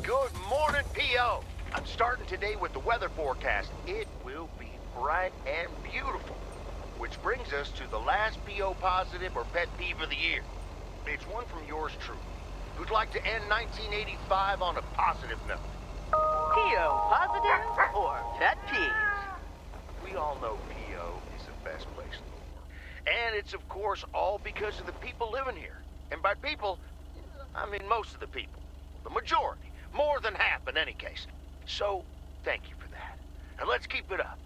Good morning, P.O. I'm starting today with the weather forecast. It will be bright and beautiful. Which brings us to the last P.O. positive or pet peeve of the year. It's one from yours truly, who'd like to end 1985 on a positive note. P.O. positive or pet peeves? We all know P.O. is the best place in the world. And it's, of course, all because of the people living here. And by people, I mean most of the people. The majority. More than half in any case. So, thank you for that. And let's keep it up.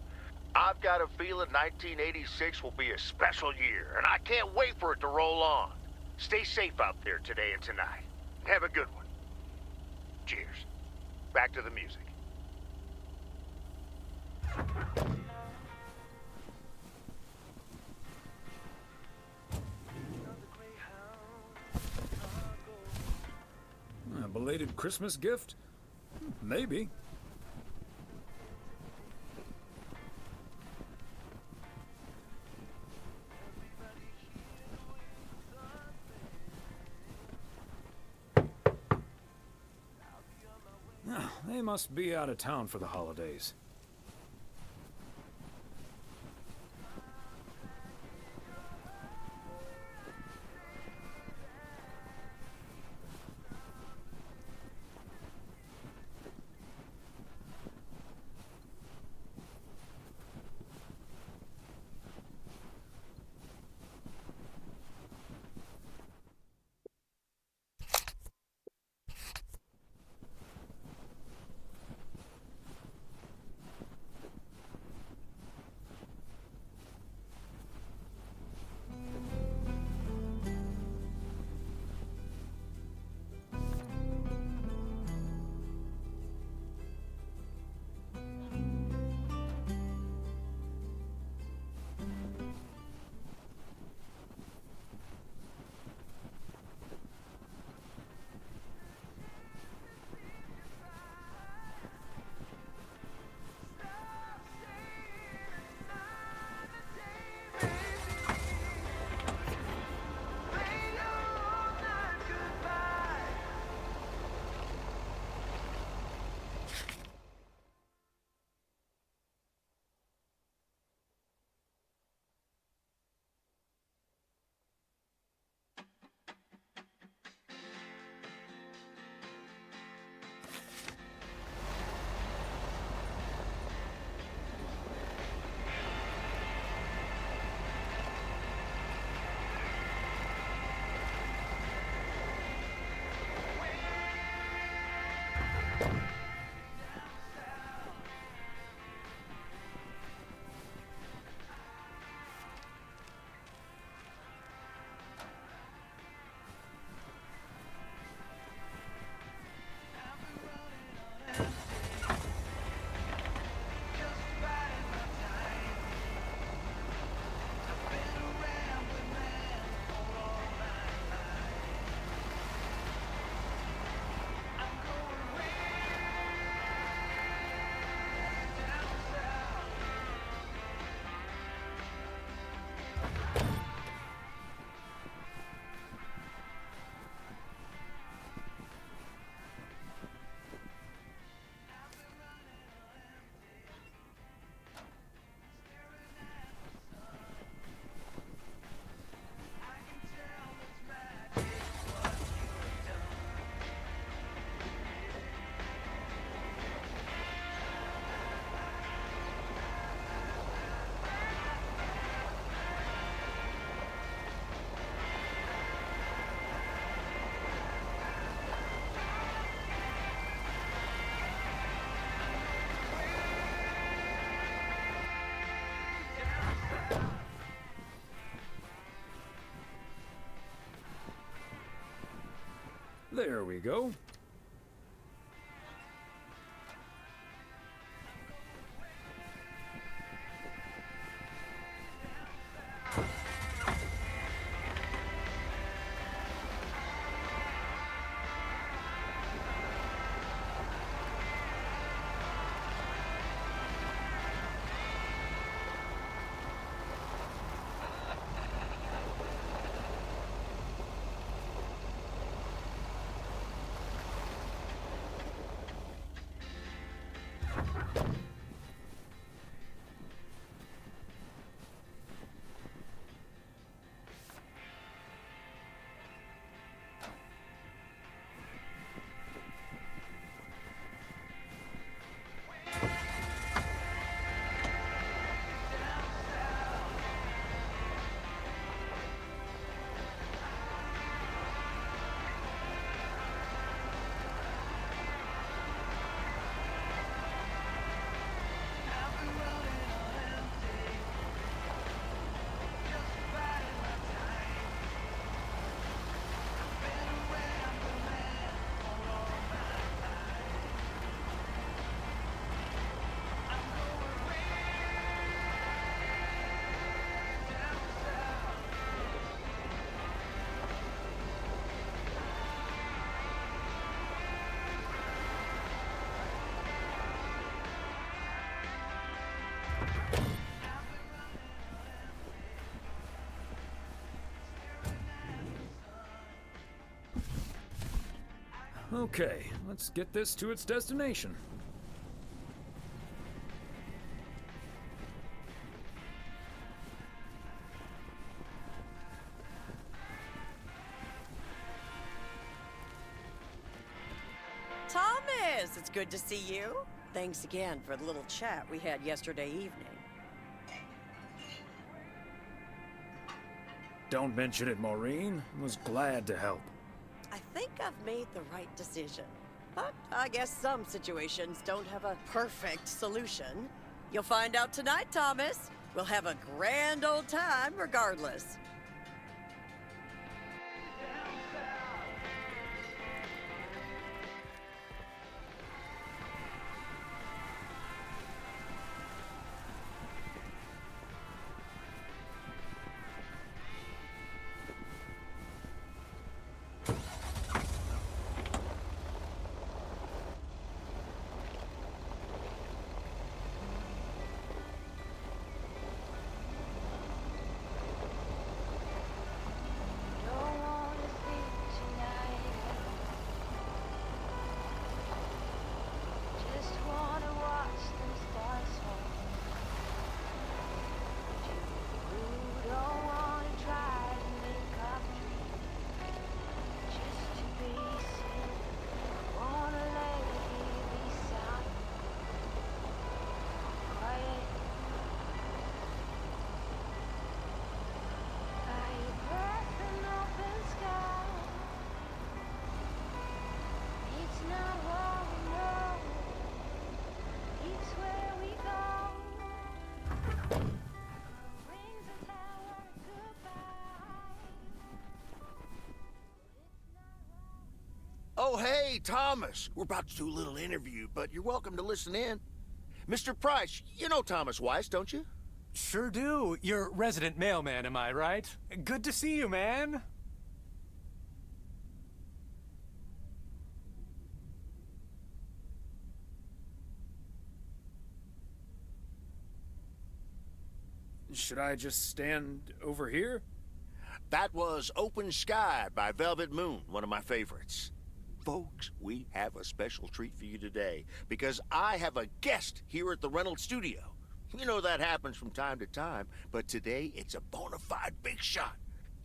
I've got a feeling 1986 will be a special year, and I can't wait for it to roll on. Stay safe out there today and tonight. Have a good one. Cheers. Back to the music. A belated Christmas gift? Maybe. They must be out of town for the holidays. There we go. Okay, let's get this to its destination. Thomas, it's good to see you. Thanks again for the little chat we had yesterday evening. Don't mention it, Maureen. Was glad to help. I think I've made the right decision. But I guess some situations don't have a perfect solution. You'll find out tonight, Thomas. We'll have a grand old time regardless. Hey, Thomas, we're about to do a little interview, but you're welcome to listen in. Mr. Price, you know Thomas Wise, don't you? Sure do. You're resident mailman, am I right? Good to see you, man. Should I just stand over here? That was Open Sky by Velvet Moon, one of my favorites. Folks, we have a special treat for you today because I have a guest here at the Reynolds studio. You know that happens from time to time, but today it's a bona fide big shot.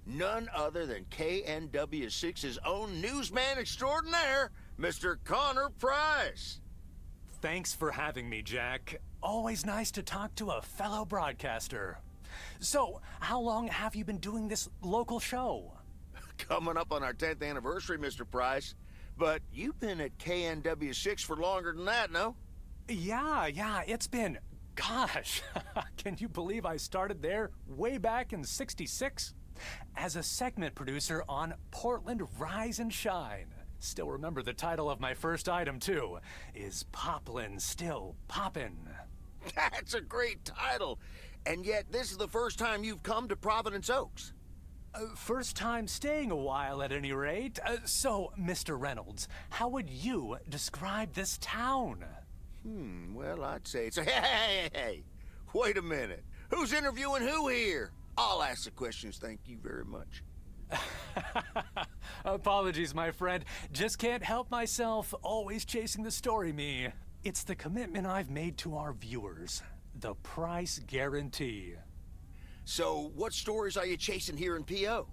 None other than KNW6's own newsman extraordinaire, Mr. Connor Price. Thanks for having me, Jack. Always nice to talk to a fellow broadcaster. So, how long have you been doing this local show? Coming up on our 10th anniversary, Mr. Price. But you've been at KNW6 for longer than that, no? Yeah, it's been... Gosh, can you believe I started there way back in '66? As a segment producer on Portland Rise and Shine. Still remember the title of my first item, too. Is Poplin Still Poppin'? That's a great title. And yet, this is the first time you've come to Провиденс-Оукс. First time staying a while, at any rate. So, Mr. Reynolds, how would you describe this town? Well, I'd say it's a... Hey! Wait a minute. Who's interviewing who here? I'll ask the questions, thank you very much. Apologies, my friend. Just can't help myself. Always chasing the story, me. It's the commitment I've made to our viewers. The price guarantee. So, what stories are you chasing here in PO?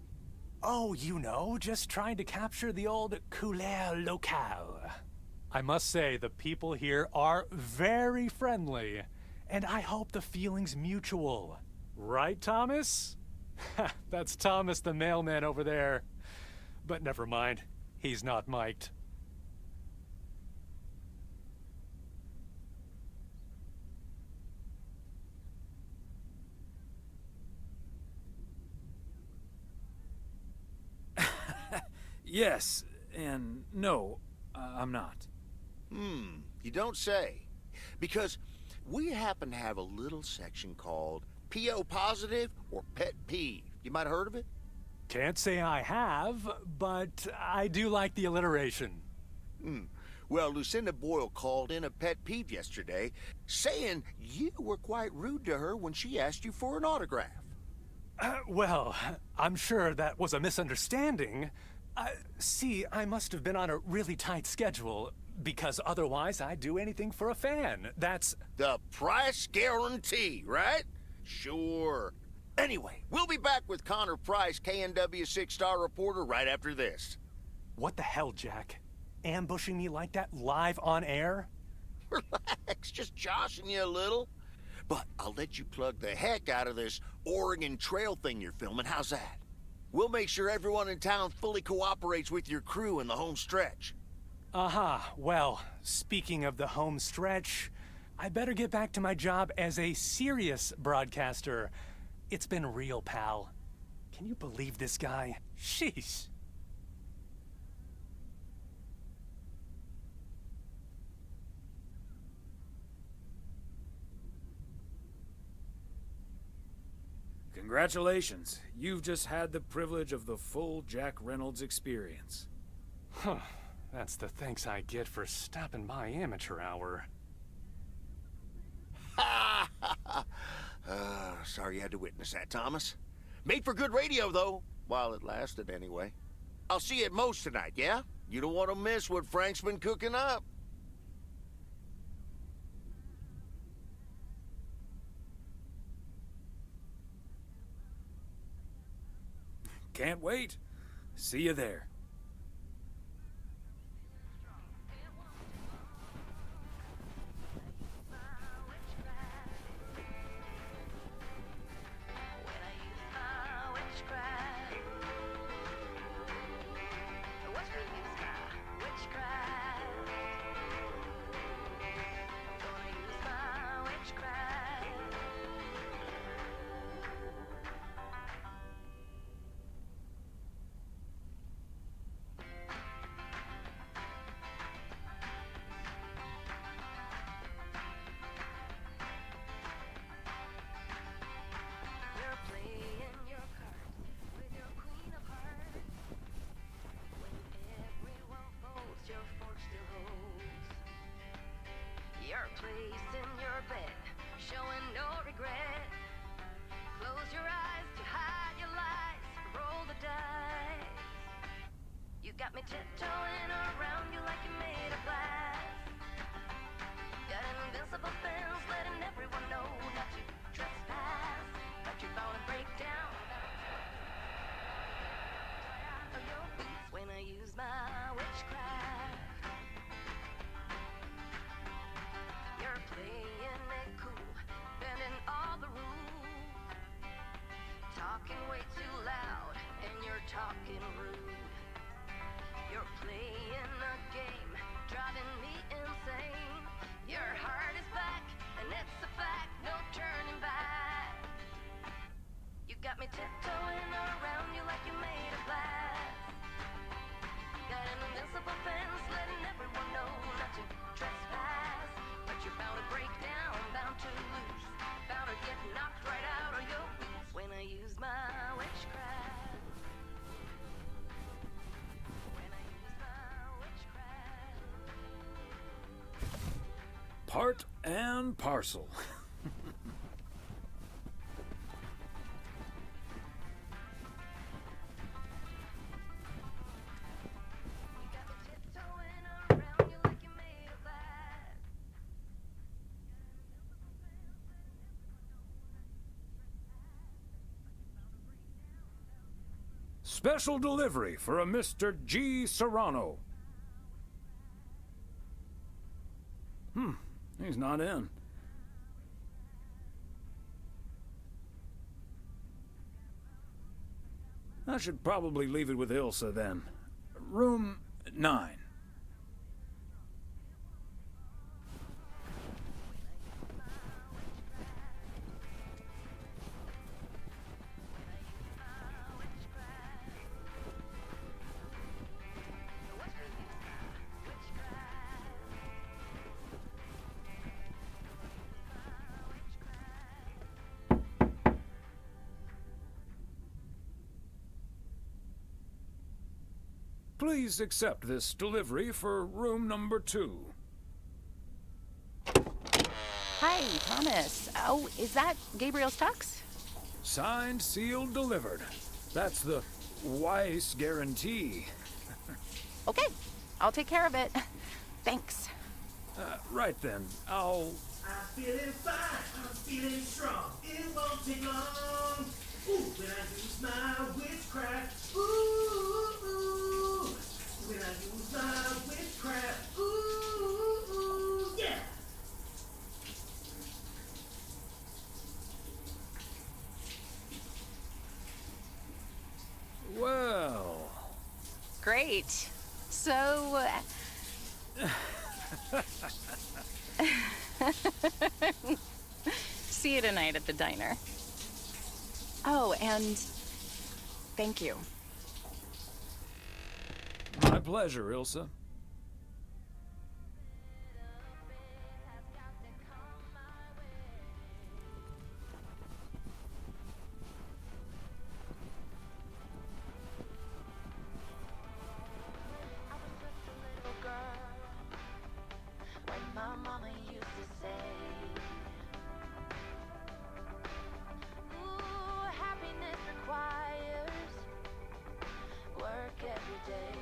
Oh, you know, just trying to capture the old couleur locale. I must say, the people here are very friendly, and I hope the feeling's mutual. Right, Thomas? That's Thomas the mailman over there. But never mind, he's not mic'd. Yes, and no, I'm not. You don't say. Because we happen to have a little section called PO Positive or Pet Peeve. You might have heard of it? Can't say I have, but I do like the alliteration. Well, Lucinda Boyle called in a pet peeve yesterday, saying you were quite rude to her when she asked you for an autograph. Well, I'm sure that was a misunderstanding. See, I must have been on a really tight schedule, because otherwise I'd do anything for a fan. That's... The price guarantee, right? Sure. Anyway, we'll be back with Connor Price, KNW 6-star reporter, right after this. What the hell, Jack? Ambushing me like that live on air? Relax, just joshing you a little. But I'll let you plug the heck out of this Oregon Trail thing you're filming. How's that? We'll make sure everyone in town fully cooperates with your crew in the home stretch. Well, speaking of the home stretch, I better get back to my job as a serious broadcaster. It's been real, pal. Can you believe this guy? Sheesh. Congratulations. You've just had the privilege of the full Jack Reynolds experience. Huh. That's the thanks I get for stopping by amateur hour. Sorry you had to witness that, Thomas. Made for good radio, though. While it lasted, anyway. I'll see you at Moe's tonight, yeah? You don't want to miss what Frank's been cooking up. Can't wait. See you there. got me tiptoeing around you like you made of glass. Got an invincible fence letting everyone know not to trespass. But you're bound to break down. Your boots when I use my witchcraft. You're playing it cool, bending all the rules. Talking way too loud, and you're talking rude. You're playing a game, driving me insane. Your heart is back, and it's a fact, no turning back. You got me tiptoeing around you like you made of glass. Got an invincible fence, letting everyone know not to trespass. But you're bound to break down, bound to lose, bound to get knocked right out of your boots when I use my witchcraft. When I use my witchcraft. Part and parcel. You got me tiptoeing around you like you made of glass. Special delivery for a Mr. G. Serrano. He's not in. I should probably leave it with Ilsa then. Room 9. Please accept this delivery for room number 2. Hi, Thomas. Oh, is that Gabriel's tux? Signed, sealed, delivered. That's the Weiss guarantee. Okay, I'll take care of it. Thanks. Right then, I'll... I'm feeling fine, I'm feeling strong. It won't take long. Ooh, when I use my witchcraft. Ooh, ooh. When I use my witchcraft. Ooh, yeah. Well... Great. So... See you tonight at the diner. Oh, and thank you. My pleasure, Ilsa. My mama used to say, ooh, happiness requires work every day.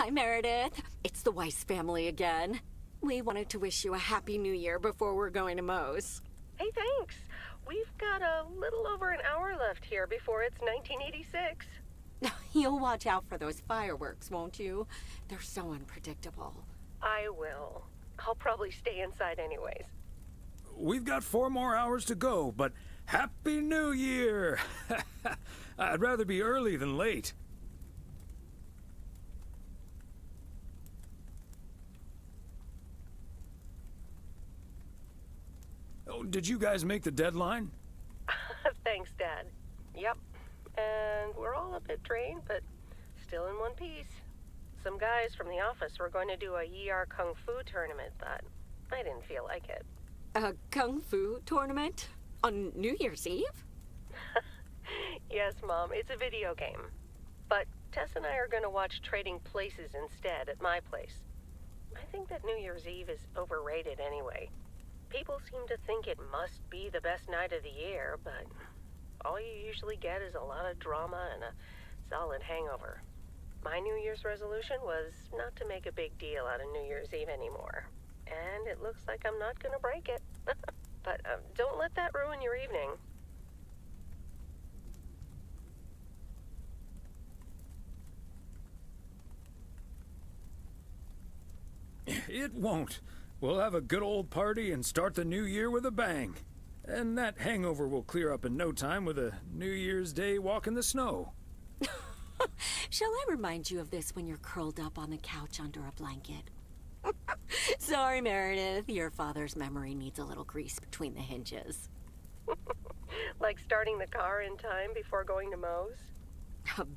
Hi, Meredith. It's the Weiss family again. We wanted to wish you a happy new year before we're going to Moe's. Hey, thanks. We've got a little over an hour left here before it's 1986. You'll watch out for those fireworks, won't you? They're so unpredictable. I will. I'll probably stay inside anyways. We've got 4 more hours to go, but Happy New Year! I'd rather be early than late. Oh, did you guys make the deadline? Thanks, Dad. Yep. And we're all a bit drained, but still in one piece. Some guys from the office were going to do a ER Kung Fu tournament, but I didn't feel like it. A Kung Fu tournament? On New Year's Eve? Yes, Mom, it's a video game. But Tess and I are going to watch Trading Places instead at my place. I think that New Year's Eve is overrated anyway. People seem to think it must be the best night of the year, but all you usually get is a lot of drama and a solid hangover. My New Year's resolution was not to make a big deal out of New Year's Eve anymore. And it looks like I'm not going to break it. But don't let that ruin your evening. It won't. We'll have a good old party and start the new year with a bang. And that hangover will clear up in no time with a New Year's Day walk in the snow. Shall I remind you of this when you're curled up on the couch under a blanket? Sorry, Meredith. Your father's memory needs a little grease between the hinges. Like starting the car in time before going to Moe's?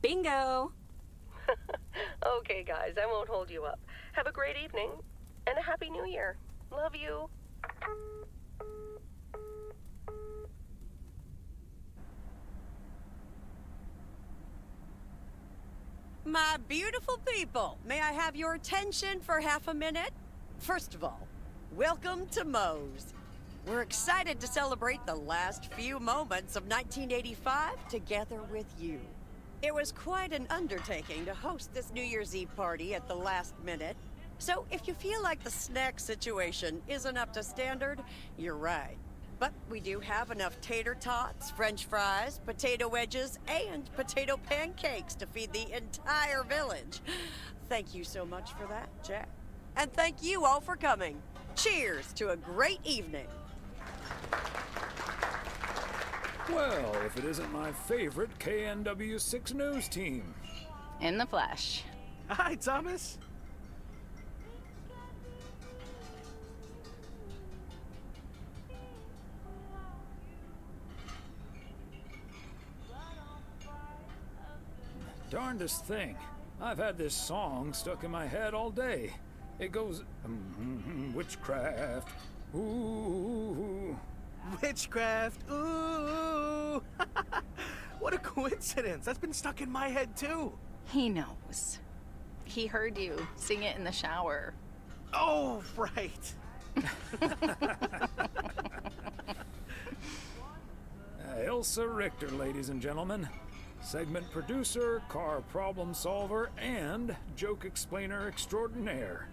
Bingo! Okay, guys, I won't hold you up. Have a great evening, and a Happy New Year. Love you. My beautiful people, may I have your attention for half a minute? First of all, welcome to Moe's. We're excited to celebrate the last few moments of 1985 together with you. It was quite an undertaking to host this New Year's Eve party at the last minute. So if you feel like the snack situation isn't up to standard, you're right. But we do have enough tater tots, french fries, potato wedges, and potato pancakes to feed the entire village. Thank you so much for that, Jack. And thank you all for coming. Cheers to a great evening. Well, if it isn't my favorite KNW6 news team. In the flesh. Hi, Thomas. Darndest thing. I've had this song stuck in my head all day. It goes, witchcraft, ooh. Witchcraft, ooh. What a coincidence. That's been stuck in my head, too. He knows. He heard you sing it in the shower. Oh, right. Elsa Richter, ladies and gentlemen. Segment producer, car problem solver, and joke explainer extraordinaire.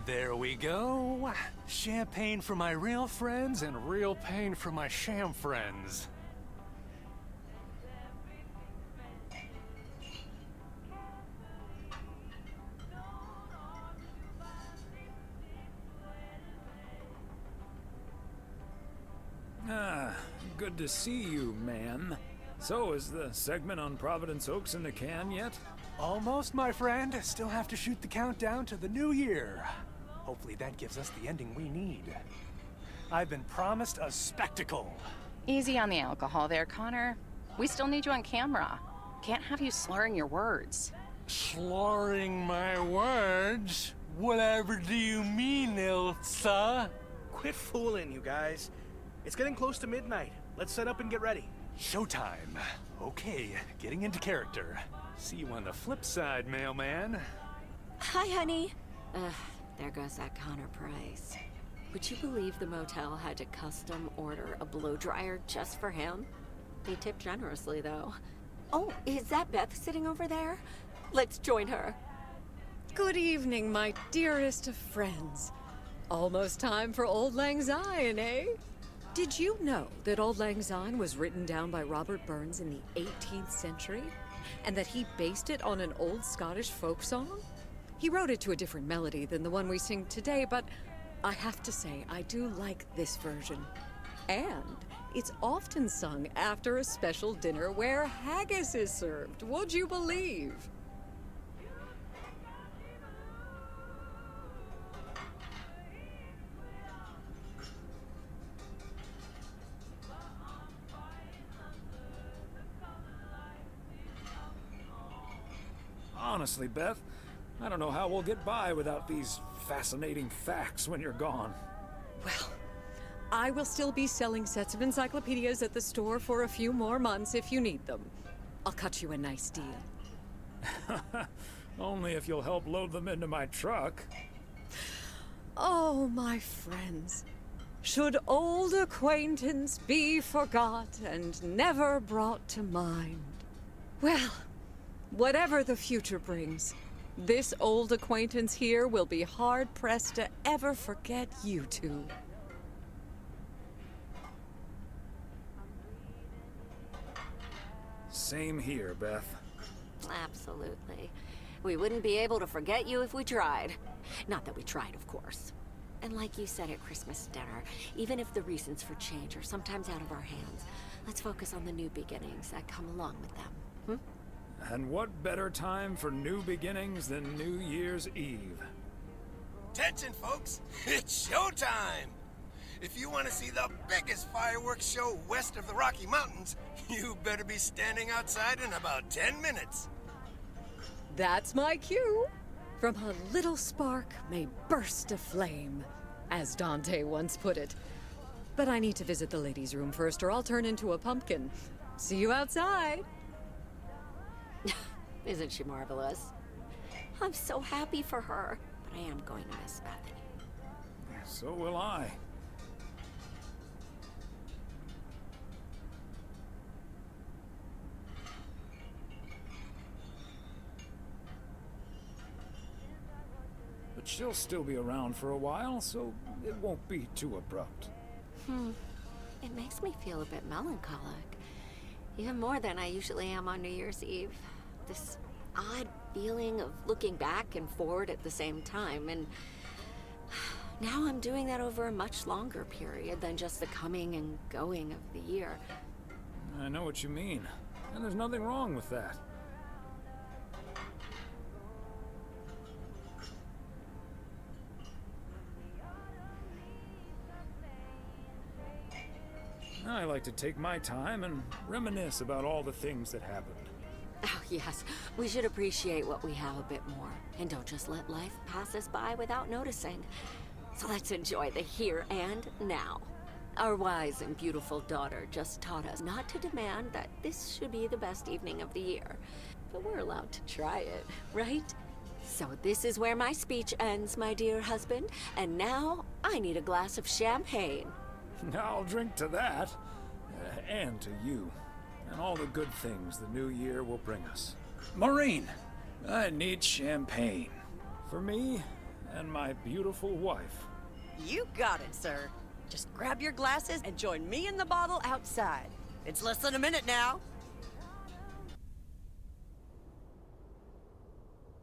There we go. Champagne for my real friends and real pain for my sham friends. Ah, good to see you, man. So, is the segment on Провиденс-Оукс in the can yet? Almost, my friend. Still have to shoot the countdown to the new year. Hopefully that gives us the ending we need. I've been promised a spectacle. Easy on the alcohol there, Connor. We still need you on camera. Can't have you slurring your words. Slurring my words? Whatever do you mean, Elsa? Quit fooling, you guys. It's getting close to midnight. Let's set up and get ready. Showtime. Okay, getting into character. See you on the flip side, mailman. Hi, honey. There goes that Connor Price. Would you believe the motel had to custom order a blow dryer just for him? They tip generously, though. Oh, is that Beth sitting over there? Let's join her. Good evening, my dearest of friends. Almost time for Auld Lang Syne, eh? Did you know that Auld Lang Syne was written down by Robert Burns in the 18th century? And that he based it on an old Scottish folk song? He wrote it to a different melody than the one we sing today, but I have to say, I do like this version. And it's often sung after a special dinner where haggis is served. Would you believe? Honestly, Beth, I don't know how we'll get by without these fascinating facts when you're gone. Well, I will still be selling sets of encyclopedias at the store for a few more months if you need them. I'll cut you a nice deal. Only if you'll help load them into my truck. Oh, my friends, should old acquaintance be forgot and never brought to mind? Well, whatever the future brings, this old acquaintance here will be hard-pressed to ever forget you two. Same here, Beth. Absolutely. We wouldn't be able to forget you if we tried. Not that we tried, of course. And like you said at Christmas dinner, even if the reasons for change are sometimes out of our hands, let's focus on the new beginnings that come along with them. And what better time for new beginnings than New Year's Eve? Attention, folks! It's showtime! If you want to see the biggest fireworks show west of the Rocky Mountains, you better be standing outside in about 10 minutes. That's my cue. From a little spark may burst a flame, as Dante once put it. But I need to visit the ladies' room first, or I'll turn into a pumpkin. See you outside. Isn't she marvelous? I'm so happy for her, but I am going to miss Bethany. So will I. But she'll still be around for a while, so it won't be too abrupt. It makes me feel a bit melancholic. Even more than I usually am on New Year's Eve. This odd feeling of looking back and forward at the same time, and now I'm doing that over a much longer period than just the coming and going of the year. I know what you mean, and there's nothing wrong with that. I like to take my time and reminisce about all the things that happened. Oh, yes. We should appreciate what we have a bit more, and don't just let life pass us by without noticing. So let's enjoy the here and now. Our wise and beautiful daughter just taught us not to demand that this should be the best evening of the year, but we're allowed to try it, right? So this is where my speech ends, my dear husband, and now I need a glass of champagne. I'll drink to that, and to you, and all the good things the new year will bring us. Maureen, I need champagne. For me and my beautiful wife. You got it, sir. Just grab your glasses and join me in the bottle outside. It's less than a minute now.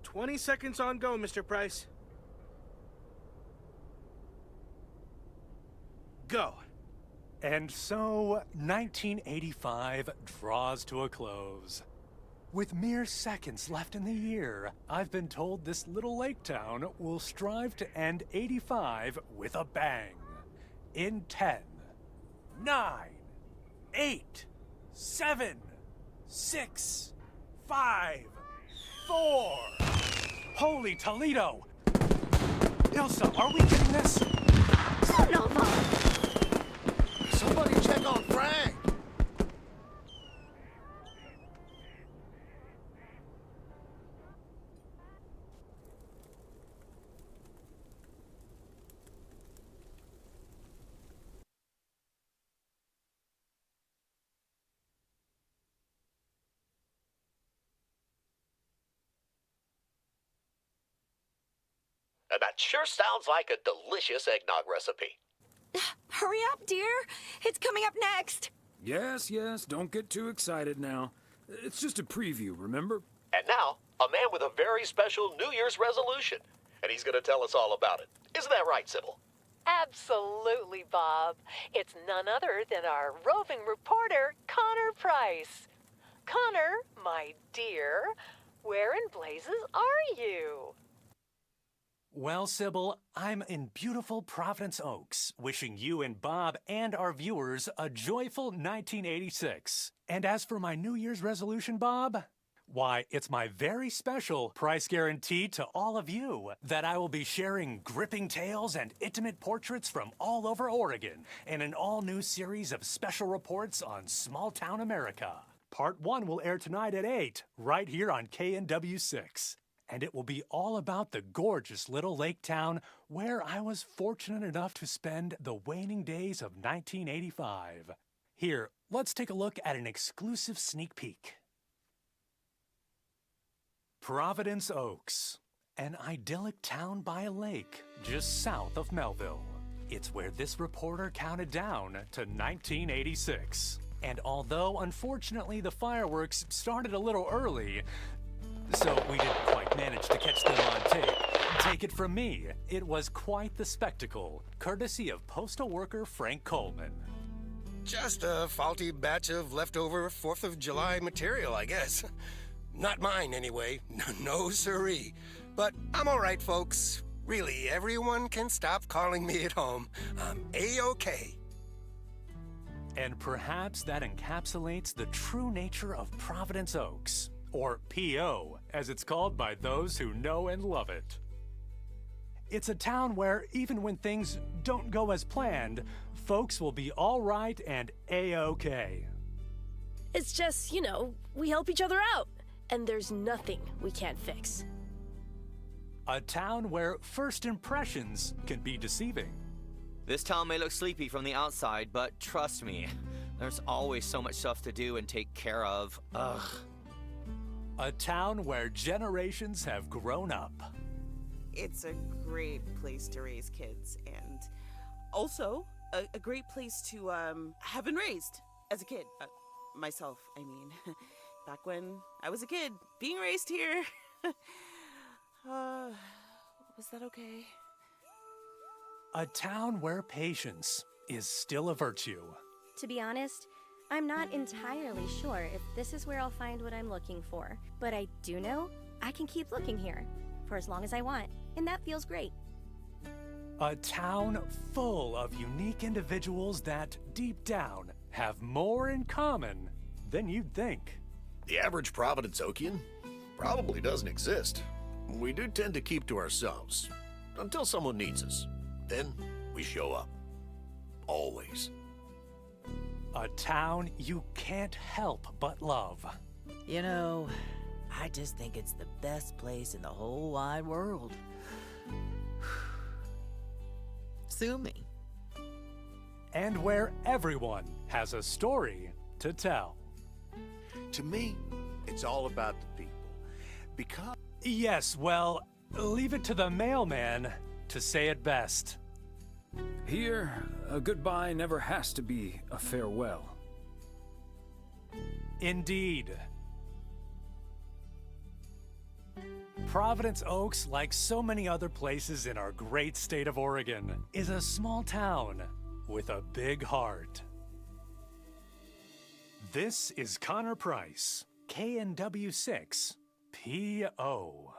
20 seconds on go, Mr. Price. Go. And so, 1985 draws to a close. With mere seconds left in the year, I've been told this little lake town will strive to end 85 with a bang. In 10, 9, 8, 7, 6, 5, 4. Holy Toledo! Ilsa, are we getting this? Son of a... Somebody check on Frank! That sure sounds like a delicious eggnog recipe. Hurry up, dear. It's coming up next. Yes, don't get too excited now. It's just a preview, remember? And now, a man with a very special New Year's resolution. And he's going to tell us all about it. Isn't that right, Sybil? Absolutely, Bob. It's none other than our roving reporter, Connor Price. Connor, my dear, where in blazes are you? Well, Sybil, I'm in beautiful Провиденс-Оукс, wishing you and Bob and our viewers a joyful 1986. And as for my New Year's resolution, Bob, why, it's my very special price guarantee to all of you that I will be sharing gripping tales and intimate portraits from all over Oregon in an all-new series of special reports on small-town America. Part 1 will air tonight at 8, right here on KNW6. And it will be all about the gorgeous little lake town where I was fortunate enough to spend the waning days of 1985. Here, let's take a look at an exclusive sneak peek. Провиденс-Оукс, an idyllic town by a lake just south of Melville. It's where this reporter counted down to 1986. And although, unfortunately, the fireworks started a little early, so we didn't quite manage to catch them on tape. Take it from me, it was quite the spectacle, courtesy of postal worker Frank Coleman. Just a faulty batch of leftover 4th of July material, I guess. Not mine, anyway. No siree. But I'm all right, folks. Really, everyone can stop calling me at home. I'm A-OK. And perhaps that encapsulates the true nature of Провиденс-Оукс, or P.O., as it's called by those who know and love it. It's a town where, even when things don't go as planned, folks will be all right and A-OK. It's just, we help each other out, and there's nothing we can't fix. A town where first impressions can be deceiving. This town may look sleepy from the outside, but trust me, there's always so much stuff to do and take care of. Ugh. A town where generations have grown up. It's a great place to raise kids, and also a great place to have been raised as a kid. Myself, I mean. Back when I was a kid, being raised here. Was that okay? A town where patience is still a virtue. To be honest, I'm not entirely sure if this is where I'll find what I'm looking for, but I do know I can keep looking here for as long as I want, and that feels great. A town full of unique individuals that, deep down, have more in common than you'd think. The average Providence-Okian probably doesn't exist. We do tend to keep to ourselves until someone needs us. Then we show up. Always. A town you can't help but love. I just think it's the best place in the whole wide world. Sue me. And where everyone has a story to tell. To me, it's all about the people. Because... Yes, well, leave it to the mailman to say it best. Here, a goodbye never has to be a farewell. Indeed. Провиденс-Оукс, like so many other places in our great state of Oregon, is a small town with a big heart. This is Connor Price, KNW6, P.O.